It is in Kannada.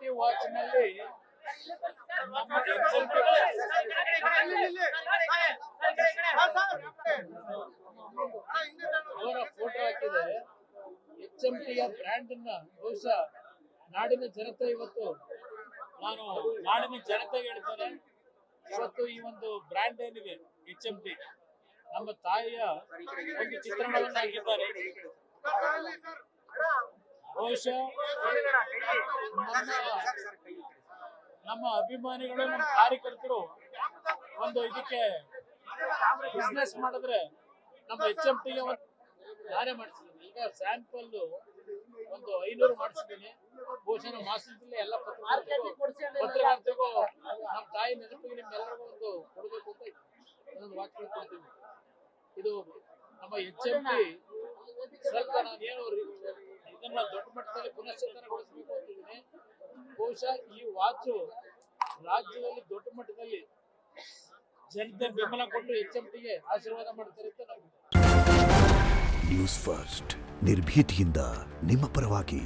ಟಿ ವಾಚ್ ನಲ್ಲಿ ನಮ್ಮ ಅವರ ಫೋಟೋ ಹಾಕಿದ್ದಾರೆ. HMTಯ ಬ್ರ್ಯಾಂಡ್ ಅನ್ನ ಬಹುಶಃ ನಾಡಿನ ಜನತೆ ಇವತ್ತು ನಾನು ನಾಡಿನ ಜನತೆಗೆ ಹೇಳ್ತೇನೆ, ಇವತ್ತು ಈ ಒಂದು ಬ್ರ್ಯಾಂಡ್ ಏನಿದೆ HMT ನಮ್ಮ ತಾಯಿಯ ಒಂದು ಚಿತ್ರಣವನ್ನು ಹಾಕಿದ್ದಾರೆ. ಬಹುಶಃ ನಮ್ಮ ಅಭಿಮಾನಿಗಳು ನಮ್ಮ ಕಾರ್ಯಕರ್ತರು ಒಂದು ಇದಕ್ಕೆ ಬಿಸ್ನೆಸ್ ಮಾಡಿದ್ರೆ ನಮ್ಮ HMTಗೆ ನಾನೇ ಮಾಡಿಸಿದ್ದೀನಿ. ಈಗ ಸ್ಯಾಂಪಲ್ ಒಂದು 500 ಮಾಡಿಸಿದ್ದೀನಿ. ಬಹುಶಃ ನಮ್ಮ ಮಾಸದಲ್ಲಿ ಎಲ್ಲ ಪತ್ರಕರ್ತರಿಗೂ ನಮ್ಮ ತಾಯಿ ನೆನಪಿಗೆ ನಿಮ್ಮೆಲ್ಲರಿಗೂ ಒಂದು ಕೊಡಬೇಕು ಅಂತ ಇನ್ನೊಂದು ವಾಕ್ಯ ಕೊಡ್ತೀವಿ. ಇದು ನಮ್ಮ HMT ಸ್ವಲ್ಪ ನಾನೇನು ಇದನ್ನ ದೊಡ್ಡ ಮಟ್ಟದಲ್ಲಿ ಪುನಶ್ಚೇತನಗೊಳಿಸಬೇಕು ಅಂತಿದ್ದೀನಿ. ಬಹುಶಃ ಈ ವಾಚು ರಾಜ್ಯದಲ್ಲಿ ದೊಡ್ಡ ಮಟ್ಟದಲ್ಲಿ ಜನತೆ ಬೆಂಬಲ ಕೊಟ್ಟು HMTಗೆ ಆಶೀರ್ವಾದ ಮಾಡ್ತಾರೆ ಅಂತ ನಮ್ಗೆ. ನ್ಯೂಸ್ ಫಸ್ಟ್ ನಿರ್ಭೀತಿಯಿಂದ ನಿಮ್ಮ ಪರವಾಗಿ.